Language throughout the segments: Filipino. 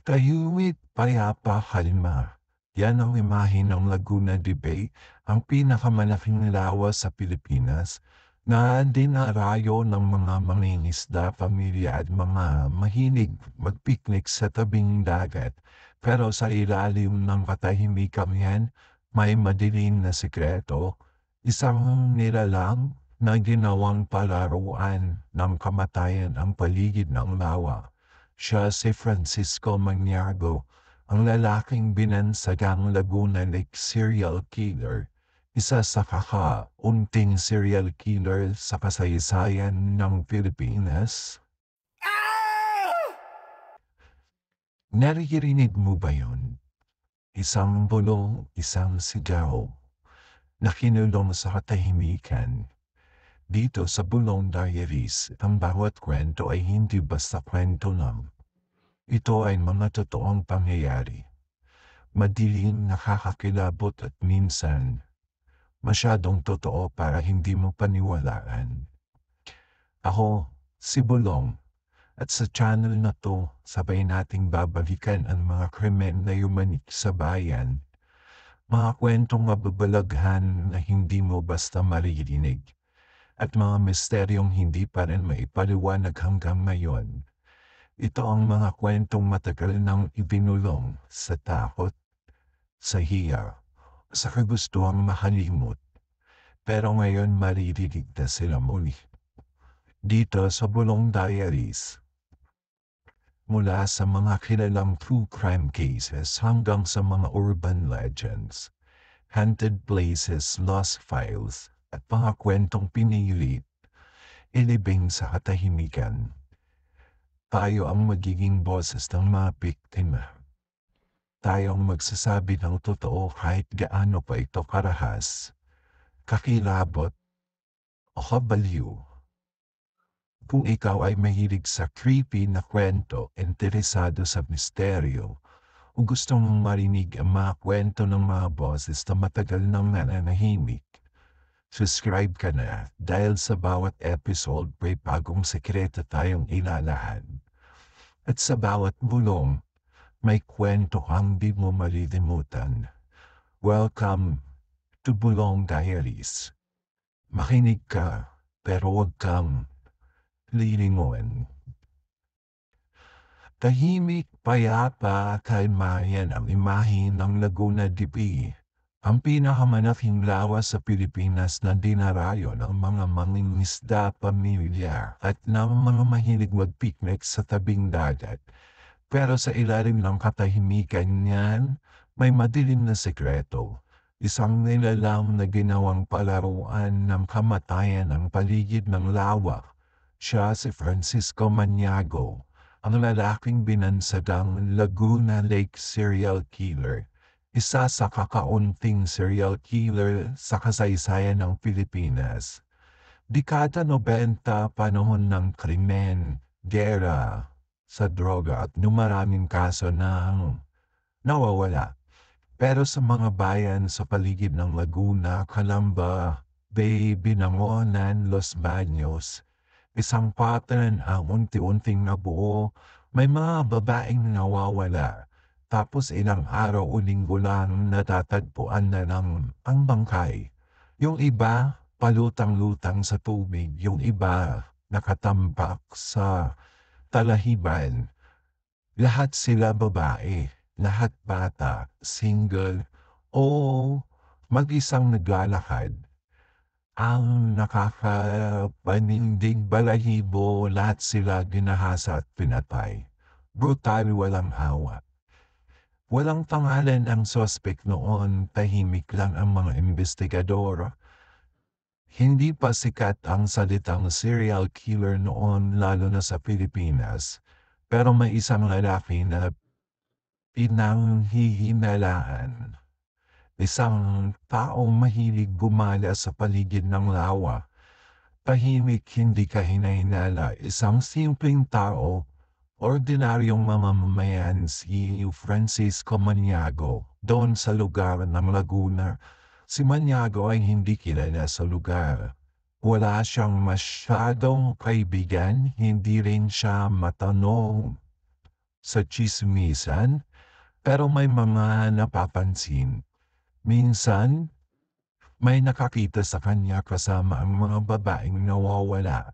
Tahimik, payapa, kalma. Yan ang imahe ng Laguna de Bay, ang pinakamalaking lawa sa Pilipinas, na dinarayo ng mga mangingisda, pamilya at mga mahilig magpiknik sa tabing dagat. Pero sa ilalim ng katahimikan yan, may madilim na sikreto, isang nilalang na ginawang palaruan ng kamatayan ang paligid ng lawa. Siya si Francisco Maniago, ang lalaking binansagang Laguna Lake serial killer, isa sa kakaunting serial killer sa kasaysayan ng Pilipinas. Naririnig mo ba yun? Isang bulong, isang sigaw, na kinulong sa katahimikan. Dito sa Bulong Diaries, ang bawat kwento ay hindi basta kwento lang. Ito ay mga totoong pangyayari. Madilim, nakakakilabot at minsan, masyadong totoo para hindi mo paniwalaan. Ako, si Bulong, at sa channel na to, sabay nating babalikan ang mga krimen na yumanik sa bayan. Mga kwentong mababalaghan na hindi mo basta maririnig. At mga misteryong hindi pa rin maipaliwanag hanggang ngayon. Ito ang mga kwentong matagal nang ibinulong sa takot, sa hiya, sa kagustuhang makalimot. Pero ngayon maririnig na sila muli. Dito sa Bulong Diaries. Mula sa mga kilalang true crime cases hanggang sa mga urban legends, haunted places, lost files, at mga kwentong pinilit, ilibing sa katahimikan. Tayo ang magiging boses ng mga biktima. Tayo ang magsasabi ng totoo kahit gaano pa ito karahas, kakilabot, o kabaliw. Kung ikaw ay mahilig sa creepy na kwento, interesado sa misteryo, o gusto mong marinig ang mga kwento ng mga boses na matagal nang nananahimik, subscribe ka na dahil sa bawat episode may bagong sekreto tayong ilalahan. At sa bawat bulong, may kwento kang di mo malilimutan. Welcome to Bulong Diaries. Makinig ka, pero huwag kang lilingon. Tahimik, payapa, kalmayan ang imahe ng Laguna de Bay, ang pinakamalaking lawa sa Pilipinas na dinarayo ng mga mangingisda, pamilya at ng mga mahilig magpiknik sa tabing dagat. Pero sa ilalim ng katahimikan niyan, may madilim na sekreto. Isang nilalang na ginawang palaruan ng kamatayan ang paligid ng lawa. Siya si Francisco Maniago, ang lalaking binansagang Laguna Lake serial killer. Isa sa kakaunting serial killer sa kasaysayan ng Pilipinas. Dekada 90, panahon ng krimen, gera, sa droga at numaraming kaso ng nawawala. Pero sa mga bayan sa paligid ng Laguna, Calamba, Bay, Binangonan, Los Baños, isang pattern ang unti-unting nabuo. May mga babaeng nawawala. Tapos ilang araw o linggo lang natatagpuan na ng ang bangkay. Yung iba, palutang-lutang sa tubig. Yung iba, nakatambak sa talahiban. Lahat sila babae, lahat bata, single, o mag-isang naglalakad. Ang nakakapanindig balahibo, lahat sila ginahasa at pinatay. Brutal, walang hawa. Walang pangalan ang suspect noon, tahimik lang ang mga investigador. Hindi pa sikat ang salitang serial killer noon lalo na sa Pilipinas. Pero may isang lalaki na pinanghihinalaan. Isang taong mahilig gumala sa paligid ng lawa. Tahimik, hindi ka hinahinala. Isang simpleng tao, ordinaryong mamamayan, si Francisco Maniago, doon sa lugar ng Laguna. Si Maniago ay hindi kilala sa lugar. Wala siyang masyadong kaibigan, hindi rin siya matanong. sa tsismisan, pero may mga napapansin. Minsan, may nakakita sa kanya kasama ang mga babaeng nawawala.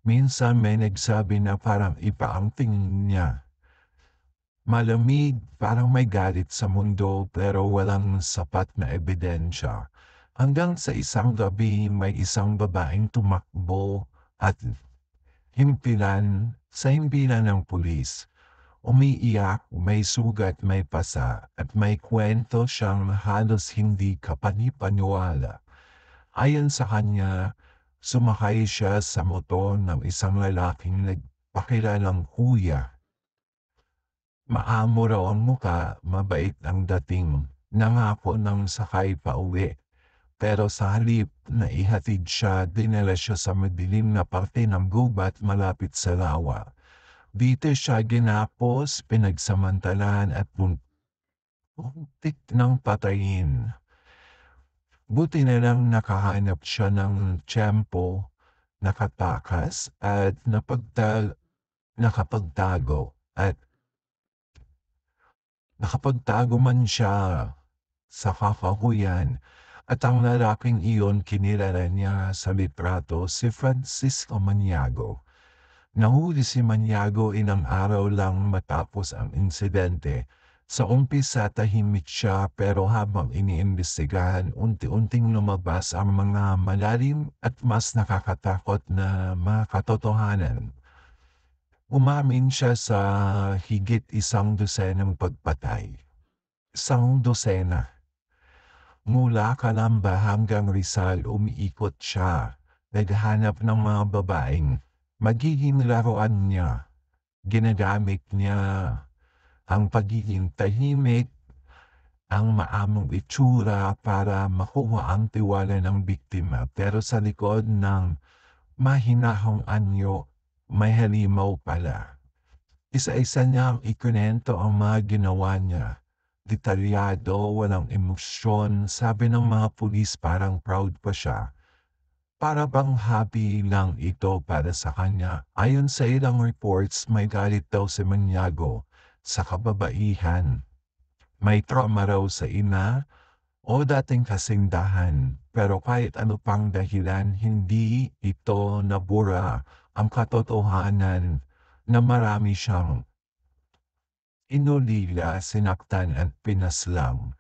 Minsan may nagsabi na parang iba ang tingin niya. Malamig, parang may galit sa mundo pero walang sapat na ebidensya. Hanggang sa isang gabi may isang babaeng tumakbo at himpilan ng pulis. Umiiyak, may sugat, may pasa, at may kwento siyang halos hindi kapani-paniwala. Ayon sa kanya, sumakay siya sa motor ng isang lalaking nagpakilalang kuya. Maamo raw ang muka, mabait ang dating, nangako ng sakay pauwi. Pero sa halip na ihatid siya, dinala siya sa madilim na parte ng gubat malapit sa lawa. Dito siya ginapos, pinagsamantalahan at muntik ng patayin. Buti na lang nakahanap siya ng tiyempo, nakatakas at nakapagtago at nakapagtago man siya sa kakahuyan at ang lalaking iyon kinilala niya sa litrato si Francisco Maniago. Nahuli si Maniago ilang araw lang matapos ang insidente. Sa umpisa tahimik siya pero habang iniimbestigahan unti-unting lumabas ang mga malalim at mas nakakatakot na mga katotohanan. Umamin siya sa higit isang dosenang pagpatay. Isang dosena. Mula Calamba hanggang Rizal umiikot siya, naghahanap ng mga babaeng magiging laruan niya. Ginagamit niya ang pagiging tahimik, ang maamong itsura para makuha ang tiwala ng biktima pero sa likod ng mahinahong anyo, may halimaw pala. Isa-isa niyang ikinwento ang mga ginawa niya. Detalyado, walang emosyon, sabi ng mga pulis parang proud pa siya. Para bang hobby lang ito para sa kanya. Ayon sa ilang reports, may galit daw si Maniago sa kababaihan. May trauma raw sa ina o dating kasindahan. Pero kahit ano pang dahilan, hindi ito nabura ang katotohanan na marami siyang inulila, sinaktan at pinaslang.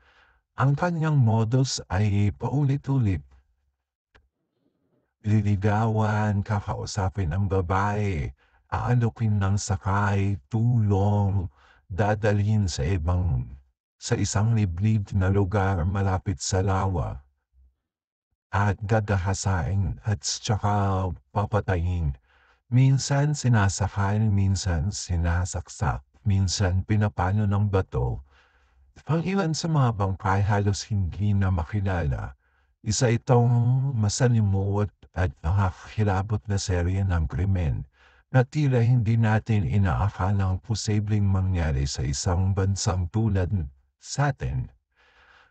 Ang kanyang modus ay paulit-ulit. Liligawan, kakausapin ang babae, aalukin ng sakay, tulong, dadalhin sa isang liblib na lugar malapit sa lawa, at gagahasain at tsaka papatayin. Minsan sinasakal, minsan sinasaksak, minsan pinapano ng bato. Ang ilan sa mga bangkay halos hindi na makilala. Isa itong masalimuot at nakakakilabot na serye ng krimen na tila hindi natin inaakalang posibleng mangyari sa isang bansang tulad sa'tin.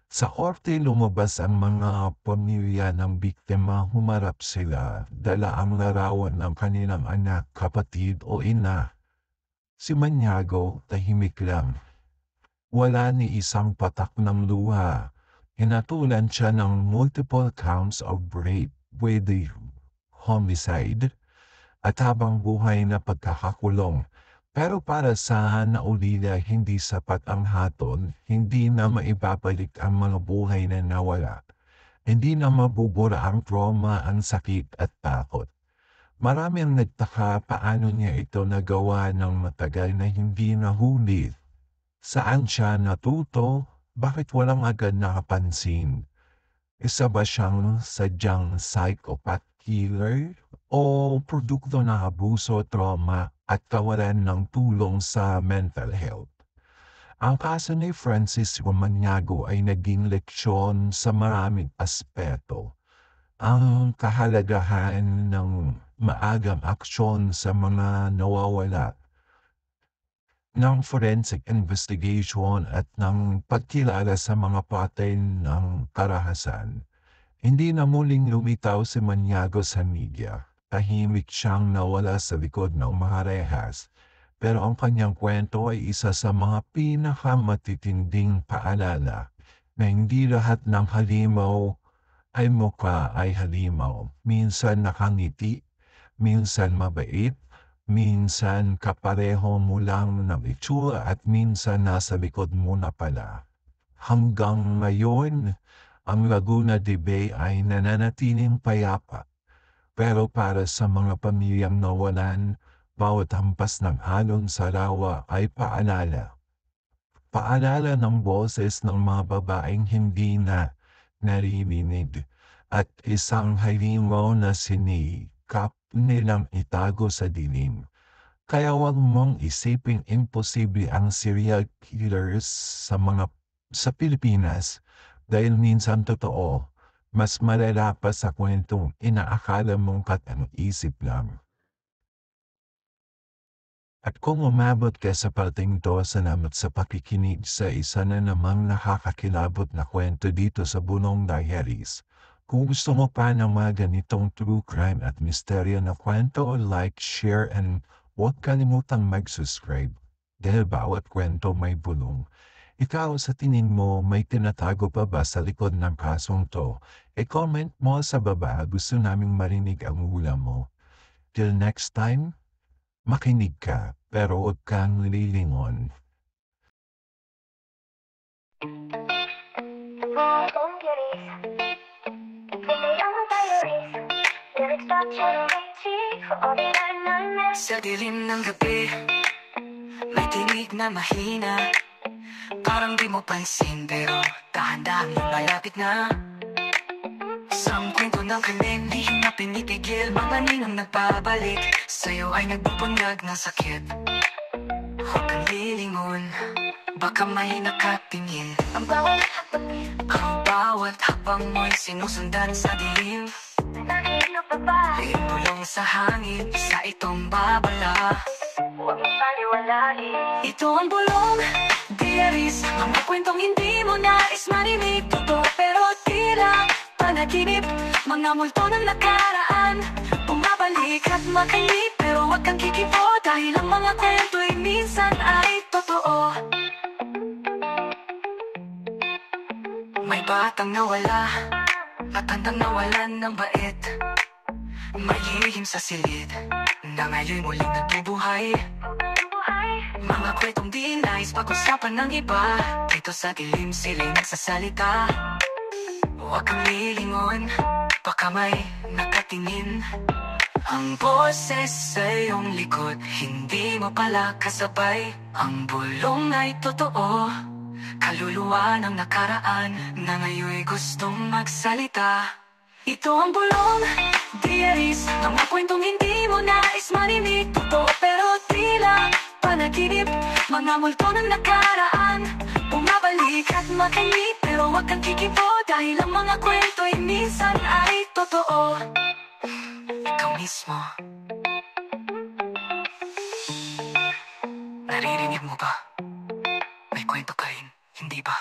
Sa korte lumabas ang mga pamilya ng biktima, humarap sila, dala ang larawan ng kanilang anak, kapatid o ina. Si Maniago tahimik lang. Wala ni isang patak ng luha. Hinatulan siya ng multiple counts of rape with the homicide at habang buhay na pagkakakulong. Pero para sa naulila hindi sapat ang hatol, hindi na maibabalik ang mga buhay na nawala. Hindi na mabubura ang trauma, ang sakit at takot. Marami ang nagtaka paano niya ito nagawa ng matagal na hindi nahuli. Saan siya natuto? Bakit walang agad nakapansin? Isa ba siyang sadyang psychopath killer? O produkto ng abuso, trauma at kawalan ng tulong sa mental health? Ang kaso ni Francisco Maniago ay naging leksyon sa maraming aspeto. Ang kahalagahan ng maagang aksyon sa mga nawawala, ng forensic investigation at ng pagkilala sa mga patay ng karahasan. Hindi na muling lumitaw si Maniago sa media. Tahimik siyang nawala sa likod ng mga rehas. pero ang kanyang kwento ay isa sa mga pinakamatitinding paalala na hindi lahat ng halimaw ay mukha ay halimaw. Minsan nakangiti, minsan mabait, minsan kapareho mo lang ng itsura at minsan nasa likod mo na pala. Hanggang ngayon, ang Laguna de Bay ay nananatiling payapa. Pero para sa mga pamilyang nawalan, bawat hampas ng alon sa lawa ay paalala. Paalala ng boses ng mga babaeng hindi na naririnig at isang halimaw na sinikap nilang itago sa dilim. Kaya huwag mong isiping imposible ang serial killers sa Pilipinas dahil minsan totoo. Mas malala pa sa kwentong inaakala mong katang-isip lang. At kung umabot ka sa parteng to, salamat sa pakikinig sa isa na namang nakakakilabot na kwento dito sa Bulong Diaries. Kung gusto mo pa ng mga ganitong true crime at misteryo na kwento, like, share, and huwag kalimutang mag-subscribe. Dahil bawat kwento may bulong. Ikaw, sa tingin mo, may tinatago pa ba sa likod ng kasong to? E-comment mo sa baba, gusto naming marinig ang hula mo. Till next time, makinig ka, pero huwag kang lilingon. Sa dilim ng gabi, may tinig na mahina. Parang di mo pansin pero dahan-dahan malapit na. Isang kwento ng krimen, di na pinitigil. Mga ninong nagpabalik, sa'yo ay nagbubunyag ng sakit. Huwag kang lilingon, baka may nakatingin. Ang bawat hakbang mo'y sinusundan sa dilim. Bulong sa hangin, sa itong babala. Huwag mong paliwalain. Ito ang Bulong Diaries, mga kwentong hindi mo nais marinig. Totoo pero tila panaginip. Mga multo ng nakaraan, bumabalik at makainip. Pero huwag kang kikibo dahil ang mga kwento'y minsan ay totoo. May batang nawala, matandang nawalan ng bait. May lihim sa silid na ngayon muling nagbubuhay. Mga kwentong di nais pag-usapan ng iba, dito sa dilim sila'y nagsasalita. Huwag kang lilingon, baka may nakatingin. Ang boses sa iyong likod, hindi mo pala kasabay. Ang bulong ay totoo, kaluluwa ng nakaraan na ngayon'y gustong magsalita. Ito ang Bulong Diaries, mga kwentong hindi mo nais marinig. Totoo pero tila panaginip. Mga multo ng nakaraan, bumabalik at makainip. Pero huwag kang kikibo dahil ang mga kwento'y minsan ay totoo. Ikaw mismo, naririnig mo ba? May kwento ka rin, hindi ba?